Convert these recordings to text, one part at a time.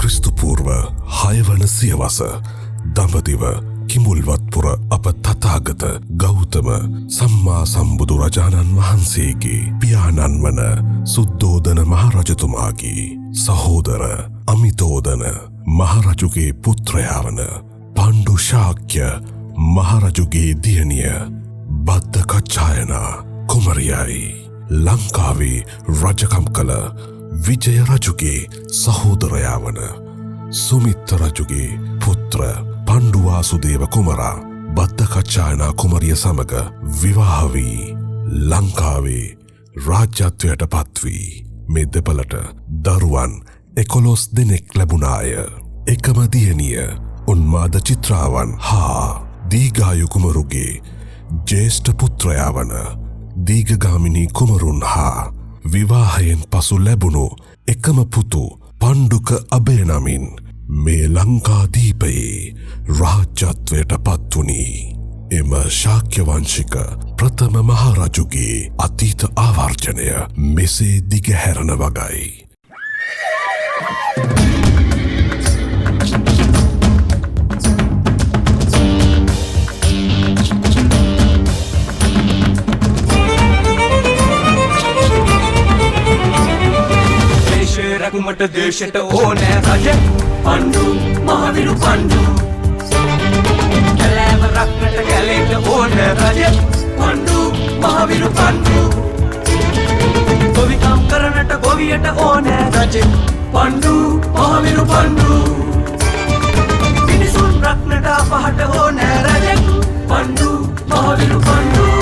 ක්‍රිස්තුපූර්ව 6 වන සියවස දඹදිව කිමුල්වත්පුර අප තථාගත ගෞතම සම්මා සම්බුදු රජාණන් වහන්සේගේ පියාණන් වන සුද්ධෝදන මහරජතුමාගේ සහෝදර අමිතෝදන මහරජුගේ පුත්‍රයා වන පණ්ඩු ශාක්‍ය මහරජුගේ දියණිය බද්දකච්ඡායනා කුමරියයි ලංකාවේ රජකම් කළ විජය රජුගේ සහෝදරයා වන සුමිත්ත රජුගේ පුත්‍ර පණ්ඩුවාසුදේව කුමරා බද්දකච්ඡායනා කුමරිය සමග විවාහ වී ලංකාවේ රාජ්‍යත්වයට පත්වී මේ දෙපළට දරුවන් 11 දෙනෙක් ලැබුණාය. එකම දියණිය උන්මාද චිත්‍රාවන් හා දීඝායු කුමරුගේ ජේෂ්ඨ පුත්‍රයා වන දීඝගාමිනී කුමරුන් හා විවාහයෙන් පසු ලැබුණු එකම පුතු පණ්ඩුක අබය නමින් මේ ලංකාදීපයේ රාජ්‍යත්වයට පත්වුණි. එම ශාක්‍ය වංශික ප්‍රථම මහරජුගේ අතීත ආවර්ජනය මෙසේ දිගහැරන වගයි. රැකුමට දේශයට ඕනෑ රජ පණ්ඩු මහවිරු පණ්ඩු කැලෑව රක්නට කැලේට ඕනෑ රජ පණ්ඩු මහවිරු පණ්ඩු ගොවිකම් කරනට ගොවියට ඕනෑ රජ පණ්ඩු මහවිරු පණ්ඩු මිනිසුන් රක්නට අපහට ඕනෑ රජ පණ්ඩු මහවිරු පණ්ඩු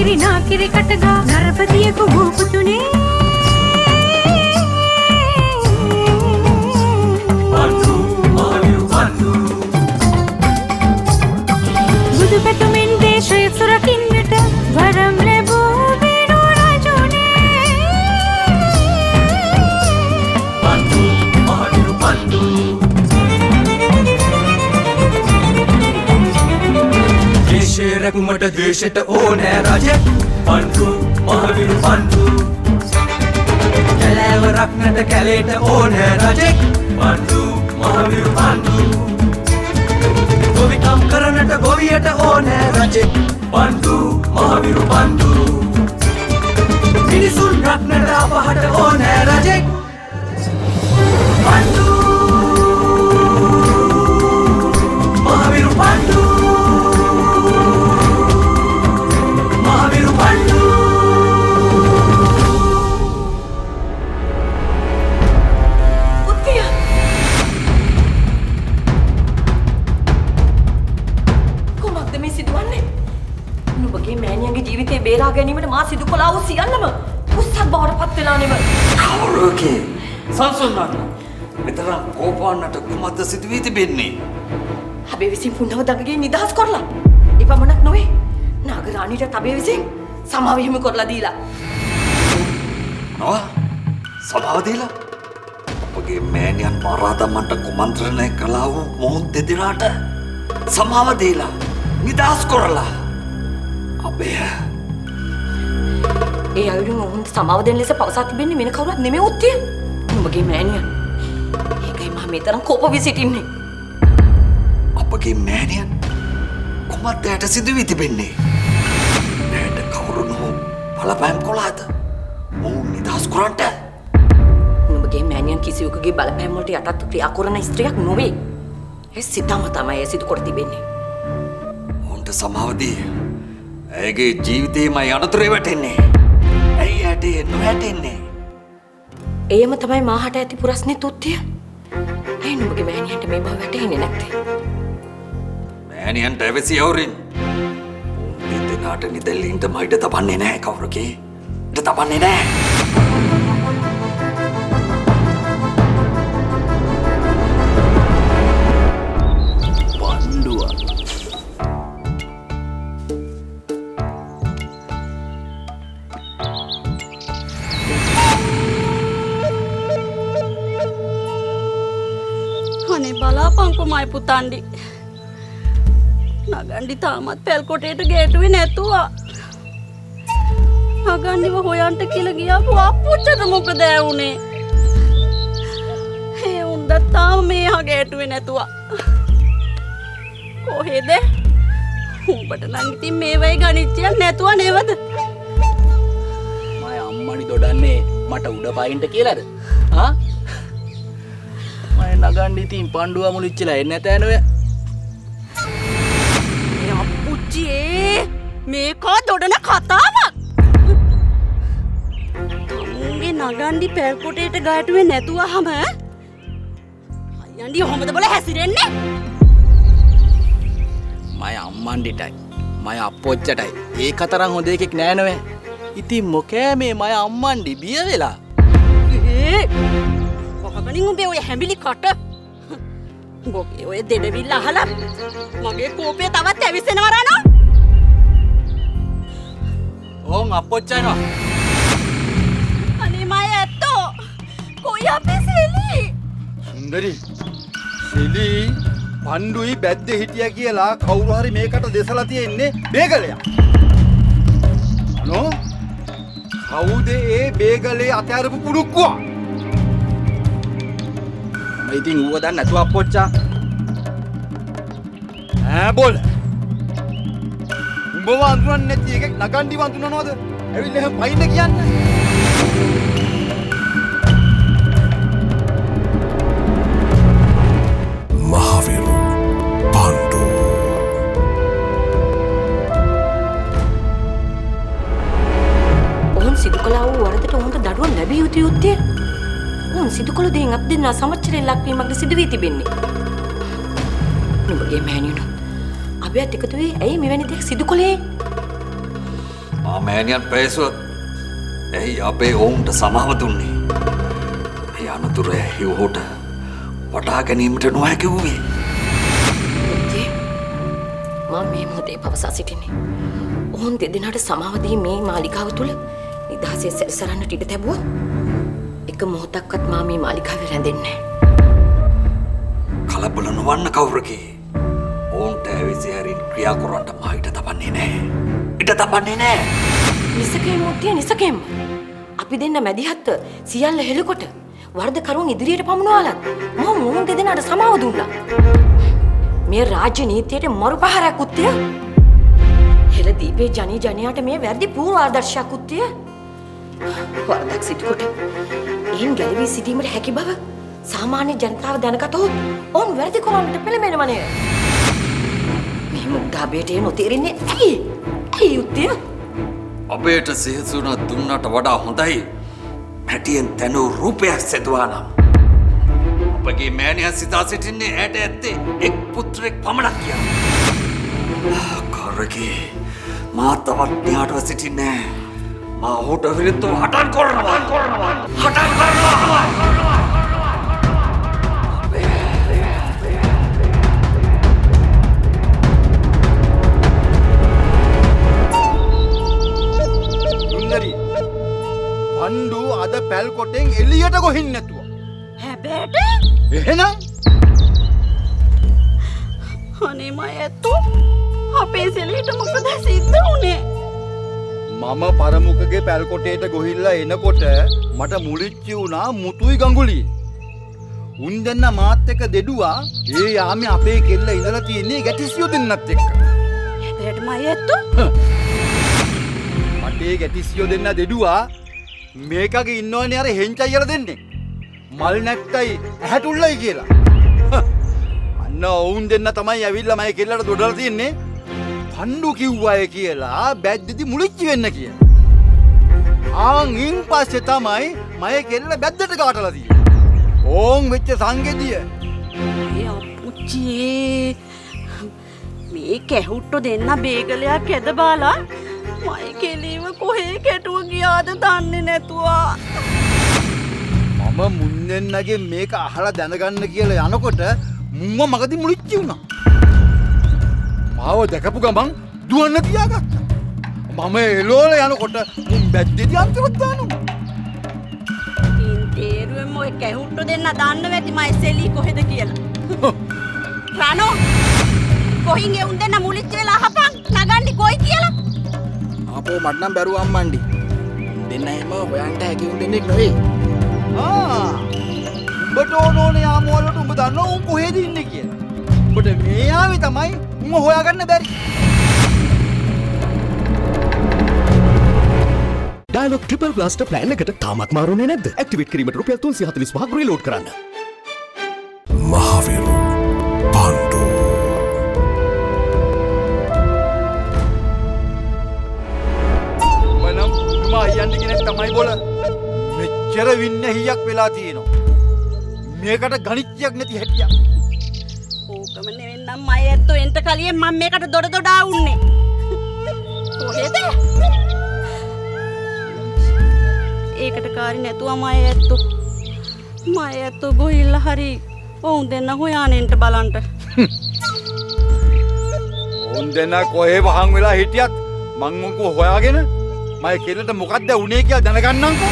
කිරිනා කිරි කටගා නරපතියෙකු භූපතුනේ පණ්ඩු මහවිරු පණ්ඩු බුදු පැතුමෙන් දේශය සුරකින්නට වරම් ලැබූ වෙනු රජුනේ පණ්ඩු මහවිරු පණ්ඩු දේශේ රැකුමට දේශයට ඕනෑ රජ පණ්ඩු මහවිරු පණ්ඩු කැලෑව රක්නට කැලේට ඕනෑ රජෙක් පණ්ඩු මහවිරු පණ්ඩු ගොවිකම් කරනට ගොවියට ඕනෑ රජෙක් පණ්ඩු මහවිරු පණ්ඩු මිනිසුන් රක්නට අපහට ඕනෑ රජෙක් පණ්ඩු මහවිරු පණ්ඩු බේරා ගැනීමට මා සිදු කළා වූ සියල්ලම උස්සක් බවට පත් වෙලා නෙව. කවුරුකේ සංසුන්නාට මෙතරම් කෝපවන්නට කුමක්ද සිදු වී තිබෙන්නේ? අබේ විසින් පුණ්‍යව දඟගේ නිදහස් කරලා. එපමණක් නොවේ. නාගරාණීට අබේ විසින් සමාව හිමි කරලා දීලා. නෝ සමාව දීලා? ඔබගේ මෑණියන් මරා දමන්නට කුමන්ත්‍රණය කළා වූ මොහොත් දෙදෙනාට සමාව දීලා නිදහස් කරලා. අබේ ඒ අයුරින් ඔවුන් සමාව දෙන්න ලෙස පවසා තිබෙන්නේ වෙන කවුරුත් නෙමෙයි උත්තිය. නුඹගේ මෑණියන්. ඒකයි මම මෙතරම් කෝප වී සිටින්නේ. අපගේ මෑණියන් කුමක්ද යට සිදු වී තිබෙන්නේ? නෑට කවුරුන් හෝ බලපෑම් කළාද? ඔවුන් නිදහස් කරන්නට? නුඹගේ මෑණියන් කිසිවෙකුගේ බලපෑම් වලට යටත් ක්‍රියා කරන ස්ත්‍රියක් නොවේ. ඒ සිතම තමයි ඒ සිදු කර තිබෙන්නේ. ඔවුන්ට සමාව දී ඇයගේ ජීවිතේම යනතුරේ වැටෙන්නේ. ඇයි ඇට නොහැටෙන්නේ? එයම තමයි මාහට ඇති පුරස්නේ තුත්තිය. ඇයි නුඹගේ මෑණියන්ට මේ බව වැටහෙන්නේ නැත්තේ? මෑණියන්ට ඇවසි යවරින් උන් දෙදෙනාට නිදැල්ලින්ට මයිට තබන්නේ නැහැ කවුරුකේ. ඉත තබන්නේ නැහැ. අංකෝ මයි පුතන්ඩි. නගන්ඩි තාමත් පැල්කොටේට ගේටුවේ නැතුව. නගන්ඩිව හොයන්ට කියලා ගියාපු අප්පුච්චට මොකද වුනේ? ඒ උන්ද තාම මේ හගේටුවේ නැතුව. කොහෙද? උඹට නම් ඉතින් මේ වෙයි ගණිච්චයක් නැතුව නේවද? මම අම්මනි දොඩන්නේ මට උඩ පයින්ට කියලාද? හා? මම නගන්න ඉතින් පණ්ඩුව මුලිච්චලා එන්නේ නැත නෝ. ඒ අප්පුච්චි මේක දොඩන කතාවක්. තමුන්ගේ නගන්ඩි පැල්කොටේට ගාටුවේ නැතුවහම අයියන්ඩි ඔහොමද බල හැසිරෙන්නේ? මම අම්මන්ඩිටයි මම අප්පොච්චටයි ඒක තරම් හොඳ එකෙක් නෑ නෝ. ඉතින් මොකෑ මේ මම අම්මන්ඩි බිය වෙලා. ඔහගනින් උඹේ ඔය හැඹිලි කට. උඹේ ඔය දෙඩවිල්ල අහලා මගේ කෝපය තවත් ඇවිස්සෙනවා රානෝ. ඕන් අප්පොච්චයනවා. අනේ මම ඇත්තෝ කොයි අපේ සෙලි? සුන්දරි සෙලි පණ්ඩුයි බැද්දේ හිටියා කියලා කවුරු හරි මේකට දෙසලා තියෙන්නේ බේගලයා. අනෝ කවුද ඒ බේගලේ අතෑරපු පුඩුක්කුවා? මම ඉතින් ඌව දන්නේ නැතුව අප්පොච්චා. ඈ බෝල. උඹව අඳුරන්නේ නැති එකෙක් නගන්ඩි වඳුනනවද? ඇවිල්ලා එහෙම පයින්න කියන්නේ. මහවිරු පණ්ඩු ඔවුන් සිදු කළා වූ වරදට ඔවුන්ට දඩුවම් ලැබිය යුතු යුත්තේ. ඔවුන් සිදු කළ දෙයින් අප දෙන්නා සමච්චරයෙන් ලක්වීමක්ද සිදු වී තිබෙන්නේ. නුඹගේ මෑණියනු අබයත් එකතු වී ඇයි මෙවැනි දෙයක් සිදු කළේ? මෑණියන් පැසුවත් ඇයි අපේ ඔවුන්ට සමාව දුන්නේ? මේ අනතුර ඇහි ඔහුට වටහා ගැනීමට නොහැකි වූයේ. පුතේ, මම මේ මොහොතේ පවසා සිටින්නේ. ඔවුන් දෙදෙනාට සමාව දී මේ මාලිකාව තුල නිදහසේ සැරිසරන්නට ඉඩ ලැබුවොත් එක මොහොතක්වත් මා මේ මාලිකාවේ රැඳෙන්නේ නැහැ. කලබල නොවන්න කවුරකි. ඔවුන්ට ඇවිසි හරින් ක්‍රියා කරන්නට මා ඉඩ තබන්නේ නැහැ. ඉඩ තබන්නේ නැහැ. නිසකේ මුත්තිය නිසකේම. අපි දෙන්න මැදිහත්ව සියල්ල හෙළකොට වර්ධකරුවන් ඉදිරියට පමුණවාලත් මම මොහොන් දෙදෙනාට සමාව දුන්නා. මේ රාජ්‍ය නීතියට මරු පහරක් උත්තය. හෙළ දීපේ ජනී ජනයාට මේ වැරදි පූර්ව ආදර්ශයක් උත්තය. වරදක් සිදුකොට එයින් ගැලවී සිටීමට හැකි බව සාමාන්‍ය ජනතාව දැනගතහොත් ඔවුන් වැරදි කරන්නට පෙළඹෙනවනේ. මේ මුක්තාබේට නොතේරෙන්නේ ඇයි? ඇයි උත්තය? අපේට සිහසුන දුන්නට වඩා හොඳයි මැටියෙන් තැනූ රූපයක් සෙදුවා නම්. අපගේ මෑණියන් සිතා සිටින්නේ ඇයට ඇත්තේ එක් පුත්‍රෙක් පමණක් කියලා. කරකේ මා තවත් න්යාටව සිටින්නේ. මා ඔහුට විරුද්ධව හටන් කරනවා. හටන් කරනවා. පණ්ඩු අද පැල්කොටෙන් එළියට ගොහින් නැතුව. හැබැට? එහෙනම් අනේ මම ඇත්තෝ අපේ සෙලීට මොකද සිද්ධ වුනේ? මම පරමුඛගේ පැල්කොටේට ගොහිල්ලා එනකොට මට මුලිච්චි වුණා මුතුයි ගඟුලි. උන් දෙන්න මාත් එක්ක දෙඩුවා. ඒ යාමේ අපේ කෙල්ල ඉඳලා තියෙන්නේ ගැටිසියෝ දෙන්නත් එක්ක. හැබැට මම ඇත්තෝ මට ගැටිසියෝ දෙන්න දෙඩුවා. මේකගේ ඉන්නවනේ අර හෙන්චයියලා දෙන්නේ. මල් නැක්ටයි ඇහැටුල්ලයි කියලා. අන්න ඔවුන් දෙන්න තමයි ඇවිල්ලා මගේ කෙල්ලට දොඩලා තියන්නේ. පණ්ඩු කිව්වය කියලා බැද්දදී මුලිච්චි වෙන්න කියලා. ආන් පස්සේ තමයි මගේ කෙල්ල බැද්දට ගාටලා තියෙන්නේ. ඕන් වෙච්ච සංගෙදිය. ඒ අප්පුච්චි මේ කැහුට්ටෝ දෙන්න බේගලයක් ඇද බාලා මයි කෙලීම කොහේ කැටුව ගියාද දන්නේ නැතුවා. මම මුන් දෙන්නගේ මේක අහලා දැනගන්න කියලා යනකොට මුන්ව මගදී මුලිච්චි වුණා. මාව දැකපු ගමන් දුවන්න තියාගත්තා. මම එළෝල යනකොට මුන් බැද්දේදී අන්තිමට දානවා. ඉතින් තේරුවෙම ඔය කැහුට්ටෝ දෙන්න දන්න වැටි මයි සෙලී කොහෙද කියලා. රණෝ කොහින් ඒ උන් දෙන්න මුලිච්ච වෙලා අහපන් නගන්නේ කොයි කියලා. අපෝ මට නම් බැරුව අම්මන්ඩි. දෙන්න එහෙම හොයන්ට හැකි උන් දෙන්නෙක් නෙවෙයි. උඹට ඕනේ ආමෝලට උඹ දන්නවා උන් කොහෙද ඉන්නේ කියලා. උඹට මේ ආවේ තමයි උන් හොයාගන්න බැරි. ඩයලොග් ට්‍රිපල් බ්ලාස්ටර් ප්ලෑන් එකට තාමත් මාරුනේ නැද්ද? ඇක්ටිවේට් කිරීමට රුපියල් 345ක් රීලෝඩ් කරන්න. මහවිරු පාණ්ඩු මනම් පුදුම අයියන්ට කෙනෙක් තමයි බොල. මෙච්චර වින්න හියක් වෙලා තියෙනවා. මේකට ගණිතයක් නැති හැටියක්. ඕකම නෙවෙන්නම් මම ඇත්තෝ එන්ට කලියෙන් මම මේකට දොඩ දොඩා උන්නේ. කොහෙද? ඒකට කාරි නැතුව මම ඇත්තෝ ගොහිල්ලා හරි ඔවුන් දෙන්න හොයානෙන්ට බලන්ට. ඔවුන් දෙන්න කොහේ වහන් වෙලා හිටියත් මං උන්කෝ හොයාගෙන මම කෙල්ලට මොකද්ද උනේ කියලා දැනගන්නම්කෝ.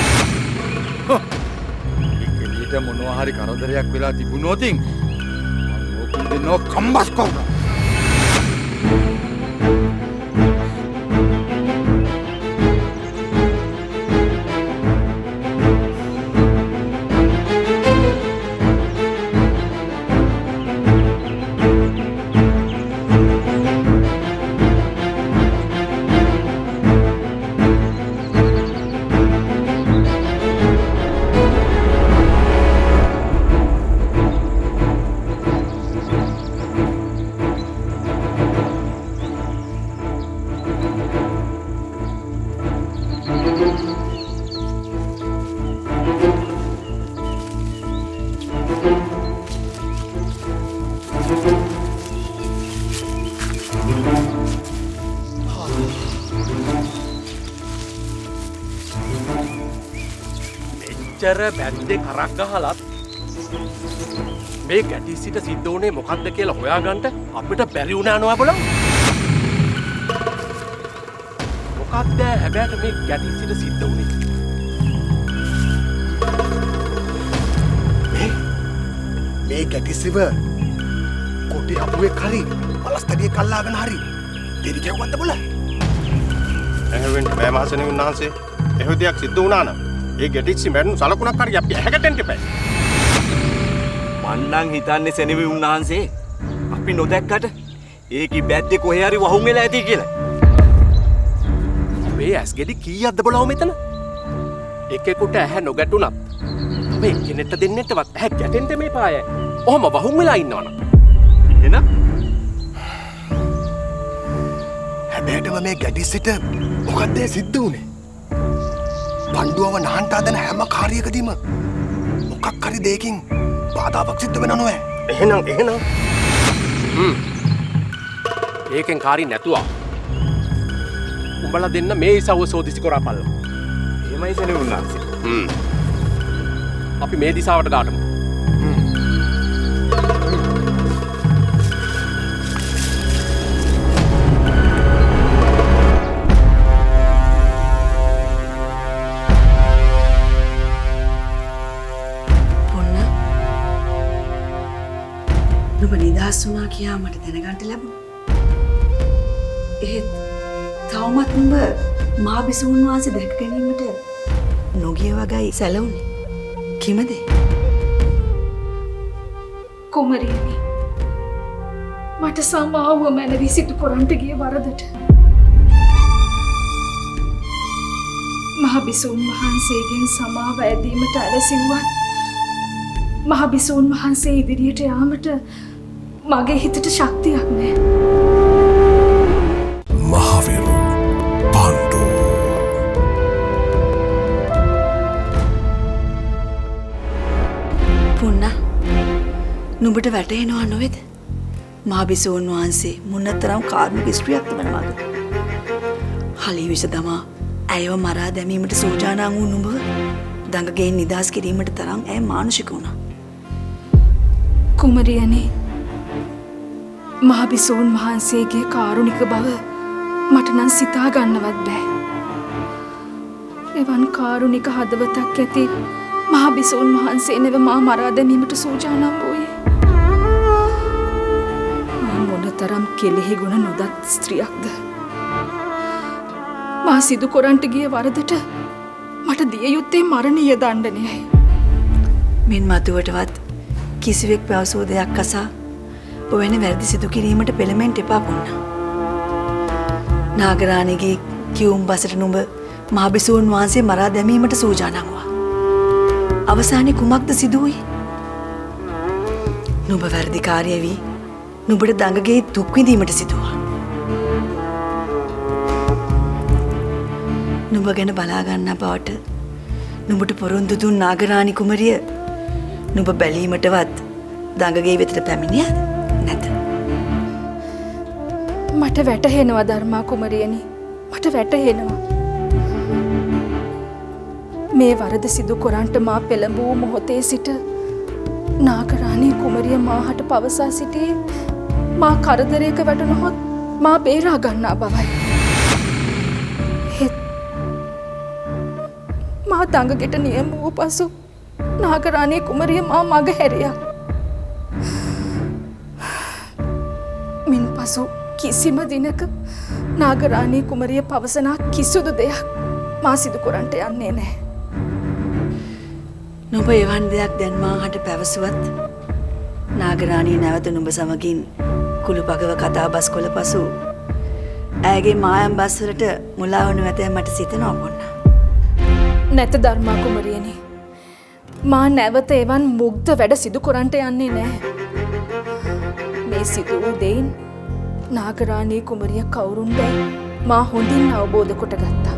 කෙල්ලට මොනවා හරි කරදරයක් වෙලා තිබුණොත් මං ඕකුන් දෙන්නව කම්බස් කරනවා. මෙච්චර බැද්දේ කරක් ගහලත් මේ ගැටිසිට සිද්ධ වුණේ මොකක්ද කියලා හොයාගන්න අපිට බැරි වුණා නෝ බලන්න. මොකක්ද හැබැයි මේ ගැටිසිට සිද්ධ වුණේ? මේ ගැටිසිව කොටි අපුවේ කරි පලස්තරිය කල්ලාගෙන හරි දෙරි ගැව්වද්ද බොල? එහෙවෙන්න බෑ මාසනේ උන්වහන්සේ. එහෙම දෙයක් සිද්ධ වුණා නම් ඒ ගැටිච්චි මැරුණු සලකුණක් හරි අපි ඇහැකටෙන්න එපා. මන්නම් හිතන්නේ සෙනෙවි උන්වහන්සේ අපි නොදැක්කට ඒකි බැද්දේ කොහේ හරි වහුන් වෙලා ඇති කියලා. මේ ඇස් ගෙඩි කීයක්ද බලව මෙතන? එකෙකුට ඇහැ නොගැටුණත් මේ කෙනෙක්ට දෙන්නෙක්ටවත් ඇහැ ගැටෙන්න මේ පාය. ඔහම වහුන් වෙලා ඉන්නවනම් එන හැබැයිටම මේ ගැටිසිට මොකද්ද සිද්ධ වුනේ? පණ්ඩුවව නහන්ට හදන හැම කාර්යයකදීම මොකක් හරි දෙයකින් බාධාවක් සිද්ධ වෙනව නෑ. එහෙනම් ඒකෙන් කාරි නැතුව උඹලා දෙන්න මේ ඉසව්ව සෝදිසි කරපල්ලා. එහෙමයි සෙනෙවි උන්වහන්සේ. අපි මේ දිසාවට ගාටමු. නුඹ නිදහස් වුණා කියා මට දැනගන්න ලැබුණා. එහෙත් තවමත් නුඹ මහා බිසෝන් වහන්සේ දැක ගැනීමට නොගිය වගයි සැලවුනේ. කිමද? කුමරියනි, මට සමාව මැනවි සිටු කොරන්ට ගිය වරදට මහා බිසෝන් වහන්සේගෙන් සමාව ඇදීමට ඇලසිව්වත් මහා බිසෝන් වහන්සේ ඉදිරියට යාමට මගේ හිතට ශක්තියක් නෑ. මහවිරු පාණ්ඩු පුන්නා, නුඹට වැටහෙනවා නොවේද? මහා බිසෝන් වහන්සේ මුන්නතරම් කාර්මික ස්ත්‍රියක් වනවාද? හලි විෂ දමා ඇයව මරා දැමීමට සූදානම් වූ නුඹව දඟගෙන් නිදහස් කිරීමට තරම් ඇය මානුෂික වුණා. කුමරියනි, මහා බිසෝන් වහන්සේගේ කාරුණික බව මට නම් සිතා ගන්නවත් බෑ. එවන් කාරුණික හදවතක් ඇති මහා බිසෝන් වහන්සේ නෙව මා මරා දැමීමට සූදානම් වූයේ. මොනතරම් කෙලෙහි ගුණ නොදත් ස්ත්‍රියක්ද. මා සිදු කොරන්ට ගිය වරදට මට දිය යුත්තේ මරණීය දණ්ඩනයයි. මින් මතුවටවත් කිසිවෙක් පැවසූ දෙයක් අසා ඔවැනි වැරදි සිදු කිරීමට පෙළමෙන්ට එපා පුන්නා. නාගරාණිගේ කියුම් බසට නුඹ මහබිසූන් වහන්සේ මරා දැමීමට සූජානම් වූවා. අවසානයේ කුමක්ද සිදු වූයේ? නුඹ වැරදිකාරිය වී නුඹට දඟගේ දුක් විඳීමට සිදු වුණා. නුඹ ගැන බලා ගන්නා බවට නුඹට පොරොන්දු දුන් නාගරාණි කුමරිය නුඹ බැලීමටවත් දඟගේ වෙතට පැමිණියද නැත? මට වැටහෙනවා ධර්මා කුමරියනි. මට වැටහෙනවා. මේ වරද සිදු කොරන්ට මා පෙළඹූ මොහොතේ සිට නාගරාණී කුමරිය මාහට පවසා සිටියේ මා කරදරයක වැටුණහොත් මා බේරා ගන්නා බවයි. මා දඟගෙට නියම වූ පසු නාගරාණී කුමරිය මා මග හැරියා. මින් පසු කිසිම දිනක නාගරාණී කුමරිය පවසනා කිසිදු දෙයක් මා සිදු කොරන්ට යන්නේ නැහැ. නුඹ එවන් දෙයක් දැන් මාහට පැවසුවත් නාගරාණී නැවත නුඹ සමගින් කුළුපගව කතා බස් කොළ පසු ඇයගේ මායම් බස් වලට මුලා වනු ඇතැයි මට සිතෙනවා පොන්නා. නැත ධර්මා කුමරියනි. මා නැවත එවන් මුග්ධ වැඩ සිදු කොරන්ට යන්නේ නැහැ. මේ සිදු වූ දෙයින් නාගරාණී කුමරිය කවුරුන්දැයි මා හොඳින් අවබෝධ කොට ගත්තා.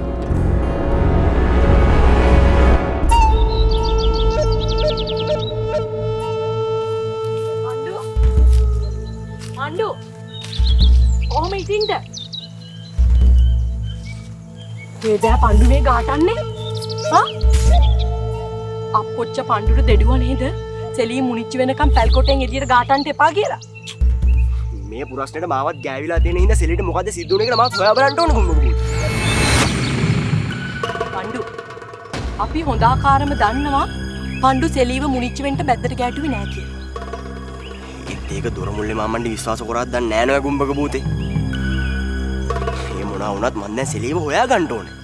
අඬු ඔහොම ඉතින්ද වේදෑ පණ්ඩුවේ ගාටන්නේ අප්පොච්ච පණ්ඩුට දෙඩුව නේද සෙලී මුනිච්චි වෙනකම් පැල්කොටෙන් එළියට ගාටන්ට එපා කියලා. මේ පුරස්නයට මාවත් ගෑවිලා තියෙන හින්දා සෙලීට මොකද්ද සිද්ධ වුනේ කියලා මාත් හොයා බලන්න ඕන කුඹුරු. පණ්ඩු අපි හොඳ ආකාරම දන්නවා පණ්ඩු සෙලීව මුනිච්චි වෙන්න බැද්දට ගැටුවේ නෑ කියලා. ඒක දොර මුල්ලේ මාමණ්ඩි විශ්වාස කරාද දන්නේ නෑ නෝ ගුම්බක භූතේ. මේ මොනවා වුණත් මන් දැන් සෙලීව හොයා ගන්න ඕනේ.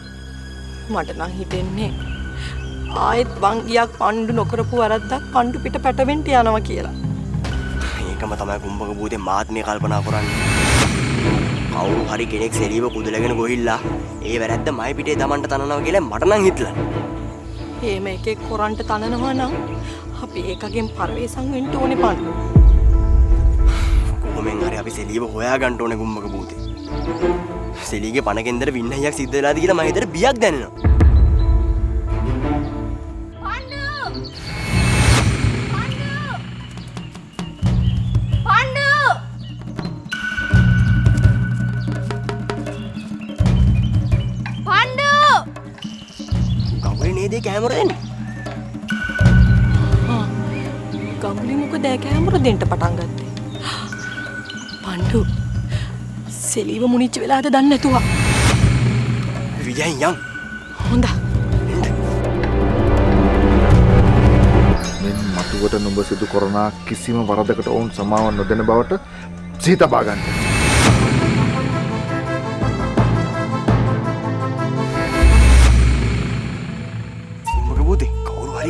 මට නම් හිතෙන්නේ ආයෙත් වංගියක් පණ්ඩු නොකරපු වරද්දක් පණ්ඩු පිට පැටවෙන්න යනවා කියලා. ඒකම තමයි ගුම්බක භූතේ මාත් මේ කල්පනා කරන්නේ. කවුරු හරි කෙනෙක් සෙලීව කුදලගෙන ගොහිල්ලා ඒ වැරද්ද මයි පිටේ දමන්න තනනවා කියලා මට නම් හිතලා. එහෙම එකෙක් කොරන්ට තනනවා නම් අපි ඒකගෙන් පරවේසම් වෙන්න ඕනේ පණ්ඩු. කොහොමෙන් හරි අපි සෙලීව හොයා ගන්න ඕනේ ගුම්බක භූතේ. සෙලීගේ පණ කෙන්දර වින්නහියක් සිද්ධ වෙලාද කියලා මම හිතට බියක් දැනෙනවා. දේ කැමර දෙන්නේ. ගම්ලි මොකද කැමර දෙන්න පටන් ගත්තේ? පණ්ඩු සෙලීව මුනිච්ච වෙලාද දන්නේ නැතුවා. විජයන් යන්. හොඳයි. මෙන් මතුවට නුඹ සිදු කරන කිසිම වරදකට ඔවුන් සමාව නොදෙන බවට සිහි තබා ගන්න.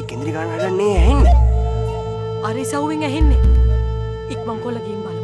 කෙන්ද්‍රි ගන්න හදන්නේ ඇහෙන්නේ. අර ඉසව්වෙන් ඇහෙන්නේ. ඉක්මන් කොල්ල ගිහින් බලමු.